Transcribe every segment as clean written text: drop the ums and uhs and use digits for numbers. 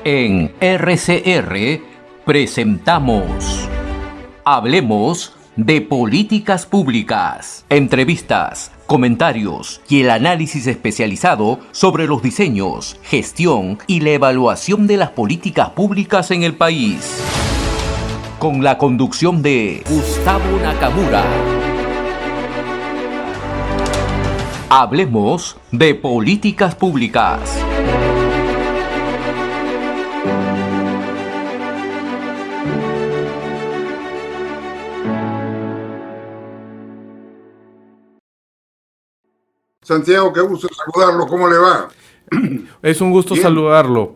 En RCR presentamos Hablemos de Políticas Públicas. Entrevistas, comentarios y el análisis especializado sobre los diseños, gestión y la evaluación de las políticas públicas en el país. Con la conducción de Gustavo Nakamura. Hablemos de Políticas Públicas. Santiago, qué gusto saludarlo. ¿Cómo le va? Es un gusto Bien. saludarlo.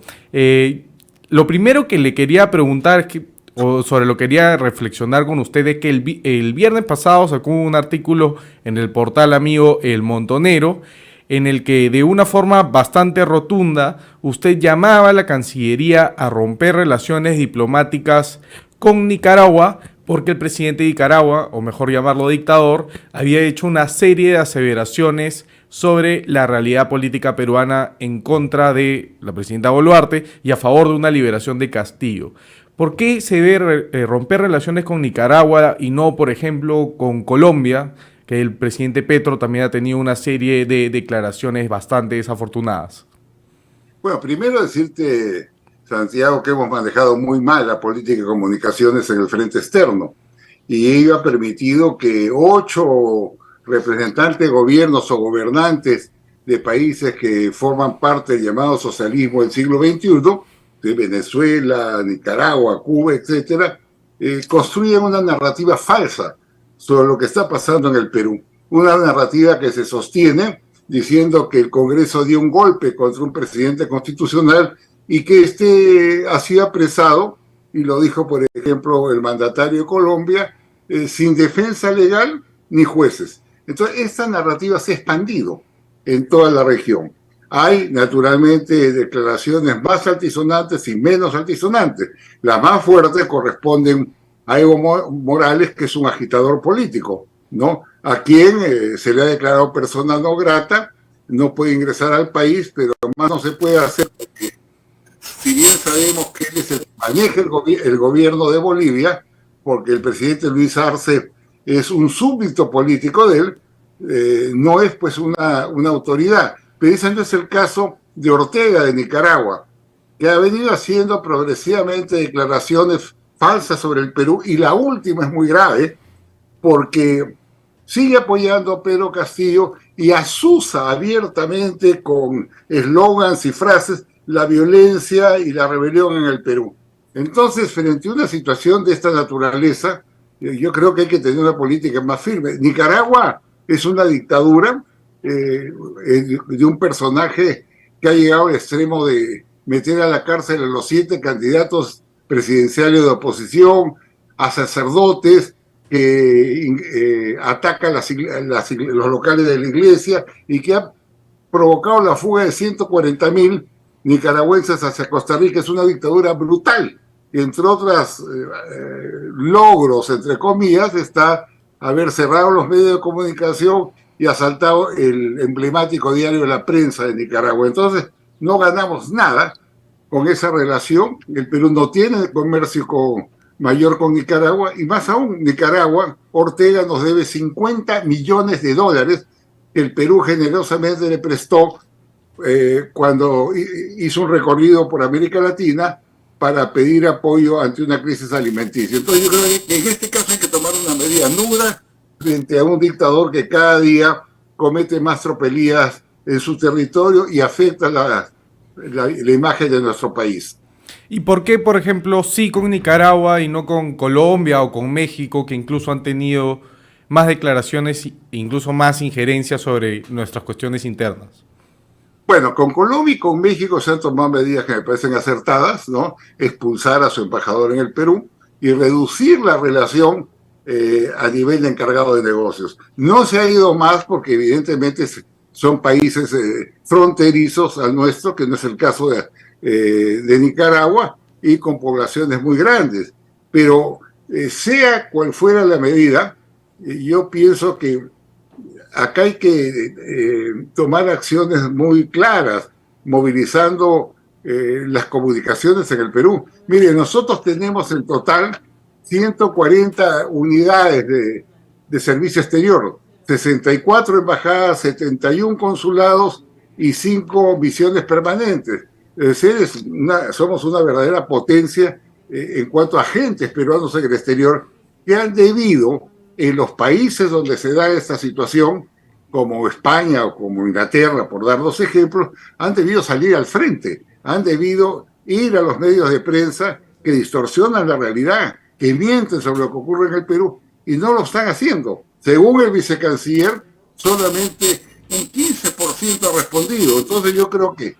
Lo primero que le quería preguntar, o sobre lo que quería reflexionar con usted, es que el viernes pasado sacó un artículo en el portal amigo El Montonero, en el que de una forma bastante rotunda usted llamaba a la Cancillería a romper relaciones diplomáticas con Nicaragua, porque el presidente de Nicaragua, o mejor llamarlo dictador, había hecho una serie de aseveraciones sobre la realidad política peruana en contra de la presidenta Boluarte y a favor de una liberación de Castillo. ¿Por qué se debe romper relaciones con Nicaragua y no, por ejemplo, con Colombia, que el presidente Petro también ha tenido una serie de declaraciones bastante desafortunadas? Bueno, primero decirte, Santiago, que hemos manejado muy mal la política de comunicaciones en el frente externo y ello ha permitido que 8 representantes de gobiernos o gobernantes de países que forman parte del llamado socialismo del siglo XXI, de Venezuela, Nicaragua, Cuba, etcétera, construyen una narrativa falsa sobre lo que está pasando en el Perú. Una narrativa que se sostiene diciendo que el Congreso dio un golpe contra un presidente constitucional y que este ha sido apresado, y lo dijo, por ejemplo, el mandatario de Colombia, sin defensa legal ni jueces. Entonces, esta narrativa se ha expandido en toda la región. Hay, naturalmente, declaraciones más altisonantes y menos altisonantes. Las más fuertes corresponden a Evo Morales, que es un agitador político, ¿no? A quien se le ha declarado persona no grata, no puede ingresar al país, pero más no se puede hacer porque, si bien sabemos que él es el que maneja el gobierno de Bolivia, porque el presidente Luis Arce es un súbdito político de él, no es pues una autoridad. Pero ese no es el caso de Ortega de Nicaragua, que ha venido haciendo progresivamente declaraciones falsas sobre el Perú, y la última es muy grave porque sigue apoyando a Pedro Castillo y asusa abiertamente con eslogans y frases la violencia y la rebelión en el Perú. Entonces, frente a una situación de esta naturaleza, yo creo que hay que tener una política más firme. Nicaragua es una dictadura de un personaje que ha llegado al extremo de meter a la cárcel a los 7 candidatos presidenciales de oposición, a sacerdotes que ataca los locales de la iglesia y que ha provocado la fuga de 140.000 nicaragüenses hacia Costa Rica. Es una dictadura brutal. Entre otros logros, entre comillas, está haber cerrado los medios de comunicación y asaltado el emblemático diario La Prensa de Nicaragua. Entonces, no ganamos nada con esa relación. El Perú no tiene comercio mayor con Nicaragua, y más aún, Nicaragua, Ortega nos debe $50 millones que el Perú generosamente le prestó cuando hizo un recorrido por América Latina para pedir apoyo ante una crisis alimenticia. Entonces yo creo que en este caso hay que tomar una medida dura frente a un dictador que cada día comete más tropelías en su territorio y afecta la imagen de nuestro país. ¿Y por qué, por ejemplo, sí con Nicaragua y no con Colombia o con México, que incluso han tenido más declaraciones e incluso más injerencias sobre nuestras cuestiones internas? Bueno, con Colombia y con México se han tomado medidas que me parecen acertadas, ¿no? Expulsar a su embajador en el Perú y reducir la relación a nivel de encargado de negocios. No se ha ido más porque evidentemente son países fronterizos al nuestro, que no es el caso de Nicaragua, y con poblaciones muy grandes. Pero sea cual fuera la medida, yo pienso que acá hay que tomar acciones muy claras, movilizando las comunicaciones en el Perú. Mire, nosotros tenemos en total 140 unidades de servicio exterior, 64 embajadas, 71 consulados y 5 misiones permanentes. Es decir, somos una verdadera potencia en cuanto a agentes peruanos en el exterior que han debido, en los países donde se da esta situación, como España o como Inglaterra, por dar dos ejemplos, han debido salir al frente, han debido ir a los medios de prensa que distorsionan la realidad, que mienten sobre lo que ocurre en el Perú, y no lo están haciendo. Según el vicecanciller, solamente un 15% ha respondido. Entonces yo creo que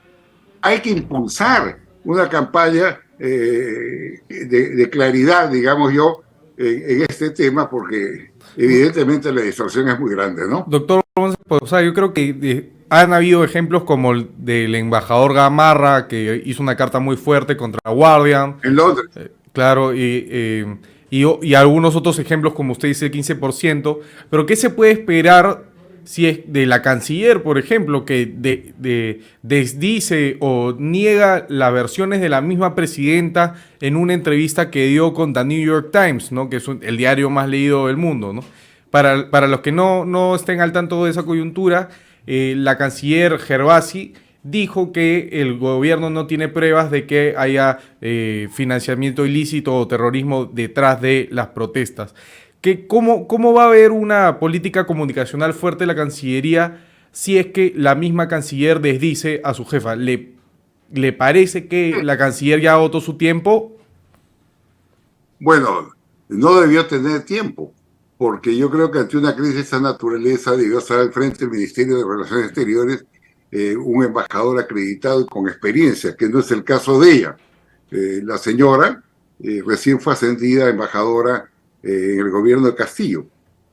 hay que impulsar una campaña de claridad, digamos yo, en este tema, porque evidentemente la distorsión es muy grande, ¿no? Doctor, o sea, yo creo que han habido ejemplos como el del embajador Gamarra, que hizo una carta muy fuerte contra Guardian. En Londres. Claro, y algunos otros ejemplos, como usted dice, el 15%. Pero ¿qué se puede esperar si es de la canciller, por ejemplo, que desdice o niega las versiones de la misma presidenta en una entrevista que dio con The New York Times, ¿no? Que es el diario más leído del mundo, ¿no? Para los que no estén al tanto de esa coyuntura, la canciller Gervasi dijo que el gobierno no tiene pruebas de que haya financiamiento ilícito o terrorismo detrás de las protestas. ¿Cómo va a haber una política comunicacional fuerte de la Cancillería si es que la misma canciller desdice a su jefa? ¿Le parece que la canciller ya agotó su tiempo? Bueno, no debió tener tiempo, porque yo creo que ante una crisis de esa naturaleza debió estar al frente del Ministerio de Relaciones Exteriores un embajador acreditado y con experiencia, que no es el caso de ella. La señora recién fue ascendida a embajadora en el gobierno de Castillo,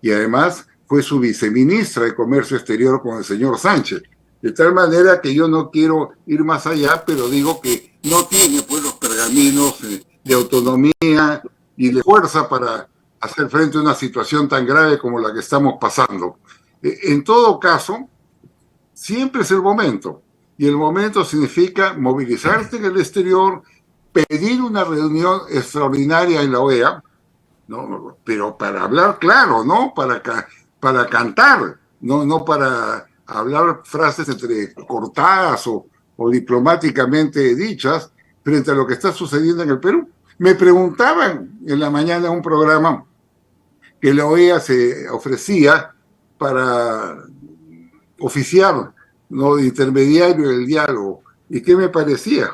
y además fue su viceministra de Comercio Exterior con el señor Sánchez. De tal manera que yo no quiero ir más allá, pero digo que no tiene pues los pergaminos de autonomía y de fuerza para hacer frente a una situación tan grave como la que estamos pasando. En todo caso, siempre es el momento, y el momento significa movilizarte en el exterior, pedir una reunión extraordinaria en la OEA, ¿no? Pero para hablar claro, ¿no? Para cantar, no para hablar frases cortadas o diplomáticamente dichas frente a lo que está sucediendo en el Perú. Me preguntaban en la mañana en un programa que la OEA se ofrecía para oficiar, ¿no?, de intermediario del diálogo. ¿Y qué me parecía?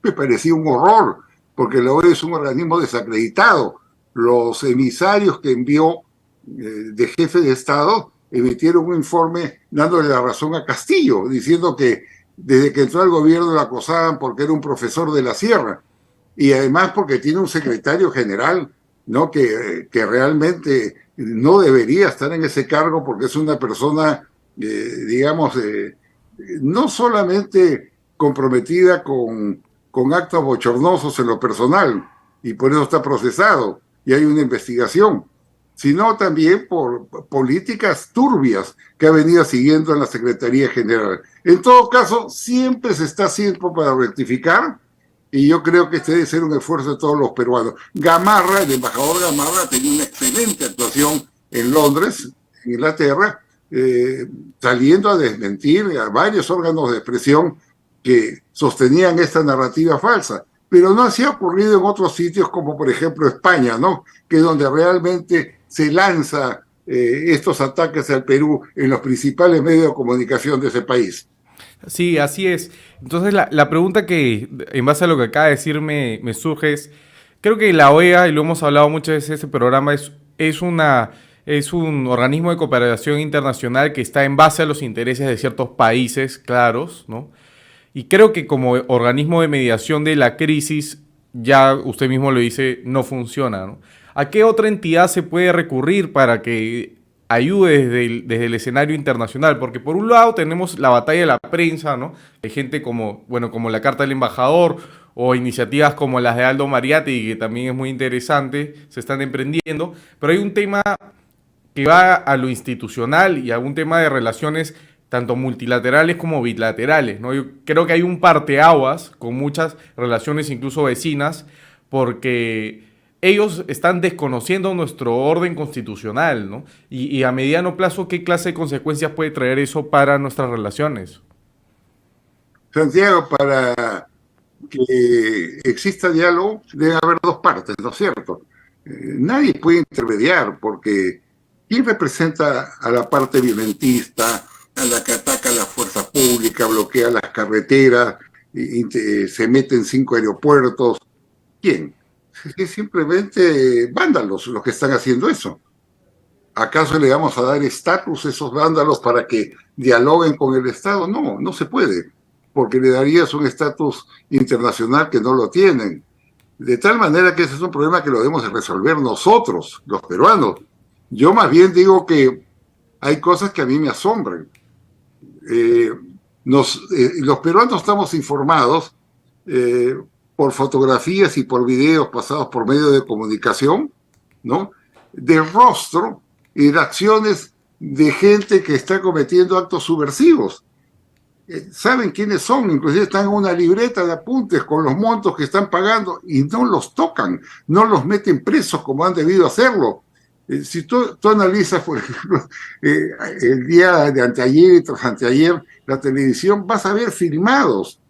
Me parecía un horror, porque la OEA es un organismo desacreditado. Los emisarios que envió de jefe de Estado emitieron un informe dándole la razón a Castillo, diciendo que desde que entró al gobierno lo acosaban porque era un profesor de la sierra, y además porque tiene un secretario general, ¿no?, que realmente no debería estar en ese cargo, porque es una persona, digamos, no solamente comprometida con actos bochornosos en lo personal, y por eso está procesado, y hay una investigación, sino también por políticas turbias que ha venido siguiendo en la Secretaría General. En todo caso, siempre se está haciendo para rectificar, y yo creo que este debe ser un esfuerzo de todos los peruanos. Gamarra, el embajador Gamarra, tenía una excelente actuación en Londres, en Inglaterra, saliendo a desmentir a varios órganos de expresión que sostenían esta narrativa falsa. Pero no así ha ocurrido en otros sitios, como por ejemplo España, ¿no?, que es donde realmente se lanza estos ataques al Perú en los principales medios de comunicación de ese país. Sí, así es. Entonces la pregunta que, en base a lo que acaba de decir, me surge es, creo que la OEA, y lo hemos hablado muchas veces en este programa, es un organismo de cooperación internacional que está en base a los intereses de ciertos países claros, ¿no? Y creo que como organismo de mediación de la crisis, ya usted mismo lo dice, no funciona, ¿no? ¿A qué otra entidad se puede recurrir para que ayude desde el escenario internacional? Porque por un lado tenemos la batalla de la prensa, ¿no? Hay gente como la Carta del Embajador o iniciativas como las de Aldo Mariatti, que también es muy interesante, se están emprendiendo, pero hay un tema que va a lo institucional y a un tema de relaciones tanto multilaterales como bilaterales, ¿no? Yo creo que hay un parteaguas con muchas relaciones, incluso vecinas, porque ellos están desconociendo nuestro orden constitucional, ¿no? Y a mediano plazo, ¿qué clase de consecuencias puede traer eso para nuestras relaciones? Santiago, para que exista diálogo debe haber dos partes, ¿no es cierto? Nadie puede intermediar porque ¿quién representa a la parte violentista, a la que ataca a la fuerza pública, bloquea las carreteras, se mete en 5 aeropuertos? ¿Quién? Es simplemente vándalos los que están haciendo eso. ¿Acaso le vamos a dar estatus a esos vándalos para que dialoguen con el Estado? No, no se puede, porque le darías un estatus internacional que no lo tienen. De tal manera que ese es un problema que lo debemos resolver nosotros, los peruanos. Yo más bien digo que hay cosas que a mí me asombran. Los peruanos estamos informados por fotografías y por videos pasados por medios de comunicación, ¿no? Del rostro y de acciones de gente que está cometiendo actos subversivos. Saben quiénes son, inclusive están en una libreta de apuntes con los montos que están pagando y no los tocan, no los meten presos como han debido hacerlo. Si tú analizas, por ejemplo, el día de anteayer y tras anteayer, la televisión, vas a ver filmados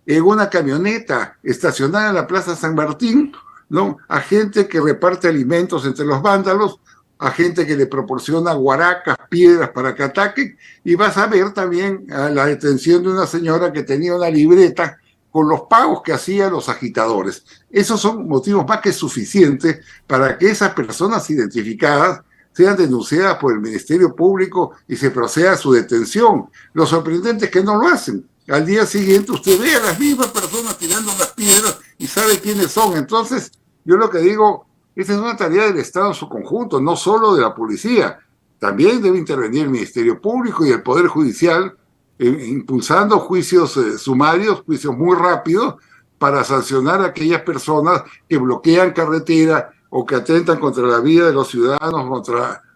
en una camioneta estacionada en la Plaza San Martín, ¿no? A gente que reparte alimentos entre los vándalos, a gente que le proporciona guaracas, piedras para que ataquen, y vas a ver también a la detención de una señora que tenía una libreta con los pagos que hacían los agitadores. Esos son motivos más que suficientes para que esas personas identificadas sean denunciadas por el Ministerio Público y se proceda a su detención. Lo sorprendente es que no lo hacen. Al día siguiente usted ve a las mismas personas tirando las piedras y sabe quiénes son. Entonces, yo lo que digo, esta es una tarea del Estado en su conjunto, no solo de la policía. También debe intervenir el Ministerio Público y el Poder Judicial, impulsando juicios sumarios, juicios muy rápidos, para sancionar a aquellas personas que bloquean carretera o que atentan contra la vida de los ciudadanos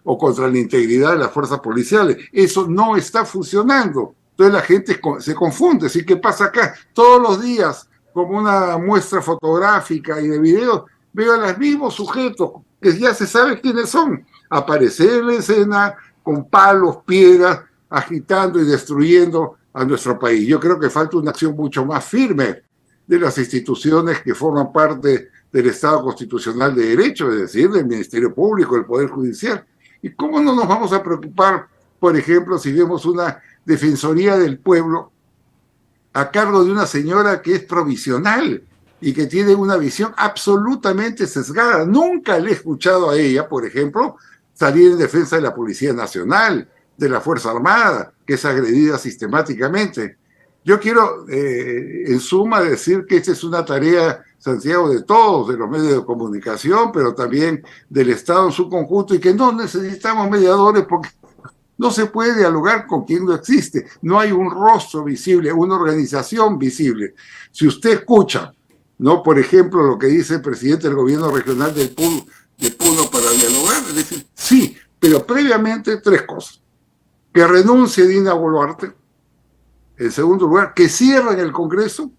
o contra la integridad de las fuerzas policiales. Eso no está funcionando. Entonces la gente se confunde. ¿Sí? ¿Qué pasa acá? Todos los días, como una muestra fotográfica y de video, veo a los mismos sujetos que ya se sabe quiénes son, aparecer en la escena con palos, piedras, agitando y destruyendo a nuestro país. Yo creo que falta una acción mucho más firme de las instituciones que forman parte del Estado Constitucional de Derecho, es decir, del Ministerio Público, del Poder Judicial. ¿Y cómo no nos vamos a preocupar, por ejemplo, si vemos una Defensoría del Pueblo a cargo de una señora que es provisional y que tiene una visión absolutamente sesgada? Nunca le he escuchado a ella, por ejemplo, salir en defensa de la Policía Nacional, de la Fuerza Armada, que es agredida sistemáticamente. Yo quiero, en suma, decir que esta es una tarea, Santiago, de todos, de los medios de comunicación, pero también del Estado en su conjunto, y que no necesitamos mediadores porque no se puede dialogar con quien no existe. No hay un rostro visible, una organización visible. Si usted escucha, ¿no? Por ejemplo, lo que dice el presidente del gobierno regional de Puno para dialogar, es decir, sí, pero previamente 3 cosas. Que renuncie Dina Boluarte. En segundo lugar, que cierren el Congreso.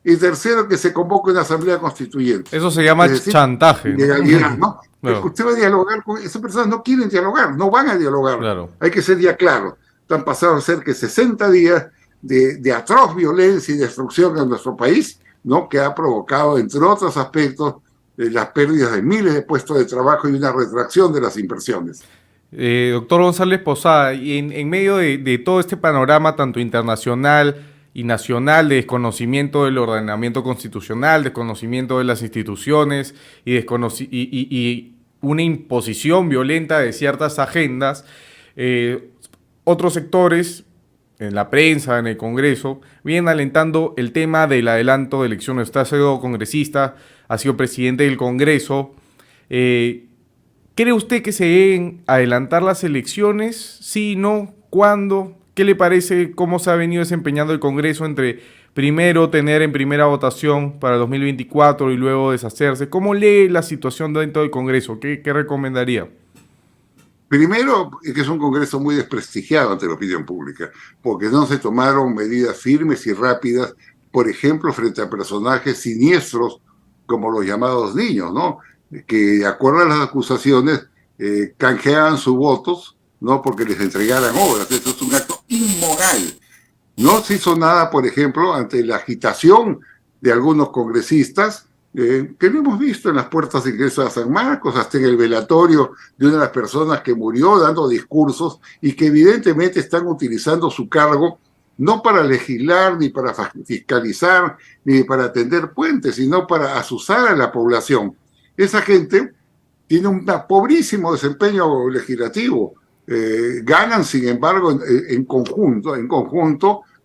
Y tercero, que se convoque una asamblea constituyente. Eso se llama chantaje. Legalidad, ¿no? Claro. Usted va a dialogar con esas personas, no quieren dialogar, no van a dialogar. Claro. Hay que ser ya claros. Han pasado cerca de 60 días de atroz violencia y destrucción en nuestro país, ¿no? Que ha provocado, entre otros aspectos, las pérdidas de miles de puestos de trabajo y una retracción de las inversiones. Doctor González Posada, y en medio de todo este panorama, tanto internacional y nacional, de desconocimiento del ordenamiento constitucional, desconocimiento de las instituciones y una imposición violenta de ciertas agendas, otros sectores, en la prensa, en el Congreso, vienen alentando el tema del adelanto de elecciones. Usted ha sido congresista, ha sido presidente del Congreso. ¿Cree usted que se deben adelantar las elecciones? ¿Sí, no? ¿Cuándo? ¿Qué le parece cómo se ha venido desempeñando el Congreso entre primero tener en primera votación para 2024 y luego deshacerse? ¿Cómo lee la situación dentro del Congreso? ¿Qué recomendaría? Primero, que es un Congreso muy desprestigiado ante la opinión pública, porque no se tomaron medidas firmes y rápidas, por ejemplo, frente a personajes siniestros como los llamados niños, ¿no? Que, de acuerdo a las acusaciones, canjeaban sus votos, ¿no? Porque les entregaran obras. Eso es un acto inmoral. No se hizo nada, por ejemplo, ante la agitación de algunos congresistas, que lo hemos visto en las puertas de ingreso a San Marcos, hasta en el velatorio de una de las personas que murió dando discursos y que evidentemente están utilizando su cargo no para legislar, ni para fiscalizar, ni para tender puentes, sino para azuzar a la población. Esa gente tiene un pobrísimo desempeño legislativo. Ganan, sin embargo, en conjunto,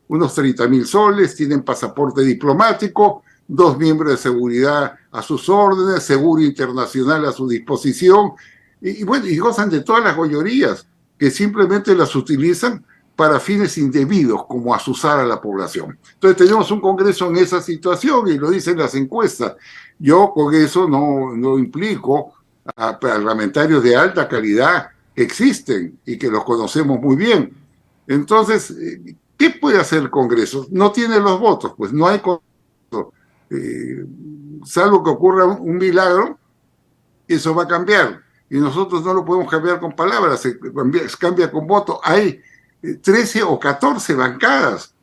unos 30.000 soles, tienen pasaporte diplomático, 2 miembros de seguridad a sus órdenes, seguro internacional a su disposición, y bueno, y gozan de todas las gollerías, que simplemente las utilizan para fines indebidos, como azuzar a la población. Entonces tenemos un Congreso en esa situación, y lo dicen las encuestas. Yo con eso no implico a parlamentarios de alta calidad que existen y que los conocemos muy bien. Entonces, ¿qué puede hacer el Congreso? No tiene los votos, pues no hay Congreso. Salvo que ocurra un milagro, eso va a cambiar. Y nosotros no lo podemos cambiar con palabras, se cambia con voto. Hay 13 o 14 bancadas.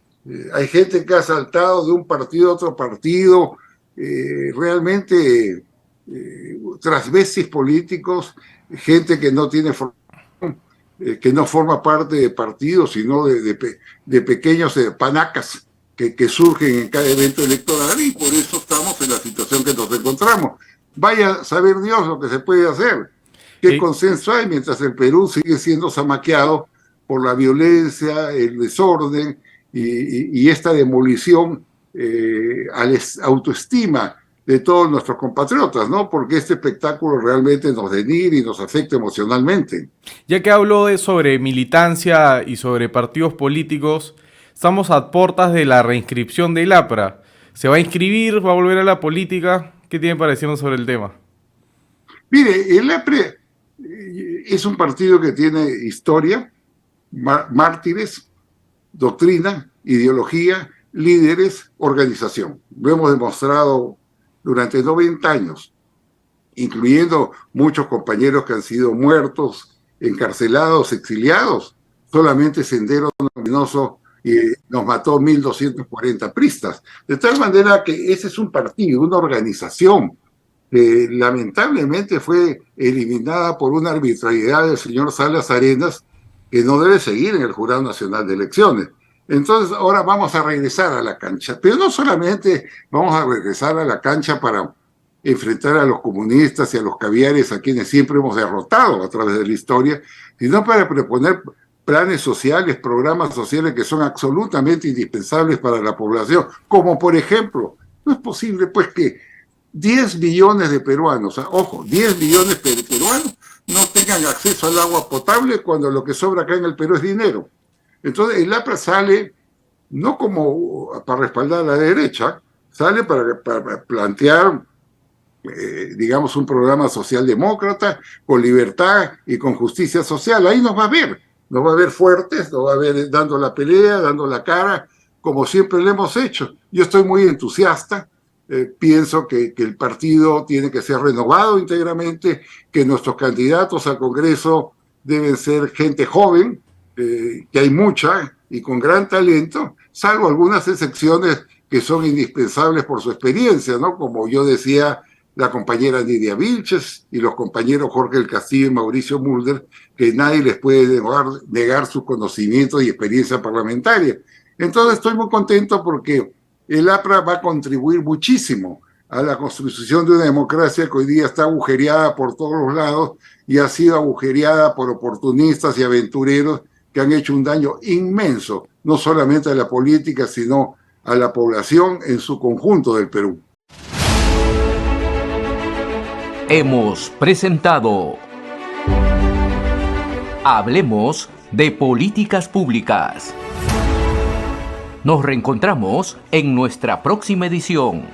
Hay gente que ha saltado de un partido a otro partido, realmente transvestis políticos, gente que no tiene que no forma parte de partidos, sino de pequeños panacas que surgen en cada evento electoral, y por eso estamos en la situación que nos encontramos. Vaya a saber Dios lo que se puede hacer. ¿Qué consenso hay mientras el Perú sigue siendo zamaqueado por la violencia, el desorden y esta demolición a la autoestima de todos nuestros compatriotas, ¿no? Porque este espectáculo realmente nos denigra y nos afecta emocionalmente. Ya que hablo sobre militancia y sobre partidos políticos, estamos a puertas de la reinscripción del APRA. ¿Se va a inscribir? ¿Va a volver a la política? ¿Qué tiene para decirnos sobre el tema? Mire, el APRA es un partido que tiene historia, mártires, doctrina, ideología, líderes, organización. Lo hemos demostrado durante 90 años, incluyendo muchos compañeros que han sido muertos, encarcelados, exiliados. Solamente Sendero Luminoso nos mató 1.240 pristas. De tal manera que ese es un partido, una organización que lamentablemente fue eliminada por una arbitrariedad del señor Salas Arenas, que no debe seguir en el Jurado Nacional de Elecciones. Entonces ahora vamos a regresar a la cancha, pero no solamente vamos a regresar a la cancha para enfrentar a los comunistas y a los caviares a quienes siempre hemos derrotado a través de la historia, sino para proponer planes sociales, programas sociales que son absolutamente indispensables para la población, como por ejemplo, no es posible pues que 10 millones de peruanos, ojo, 10 millones de peruanos no tengan acceso al agua potable cuando lo que sobra acá en el Perú es dinero. Entonces el APRA sale no como para respaldar a la derecha, sale para plantear, digamos, un programa socialdemócrata con libertad y con justicia social. Ahí nos va a ver fuertes, nos va a ver dando la pelea, dando la cara, como siempre lo hemos hecho. Yo estoy muy entusiasta. Pienso que el partido tiene que ser renovado íntegramente, que nuestros candidatos al Congreso deben ser gente joven, que hay mucha y con gran talento, salvo algunas excepciones que son indispensables por su experiencia, ¿no? Como yo decía, la compañera Nidia Vilches y los compañeros Jorge del Castillo y Mauricio Mulder, que nadie les puede negar sus conocimientos y experiencia parlamentaria. Entonces estoy muy contento porque el APRA va a contribuir muchísimo a la construcción de una democracia que hoy día está agujereada por todos los lados y ha sido agujereada por oportunistas y aventureros que han hecho un daño inmenso, no solamente a la política, sino a la población en su conjunto del Perú. Hemos presentado Hablemos de Políticas Públicas. Nos reencontramos en nuestra próxima edición.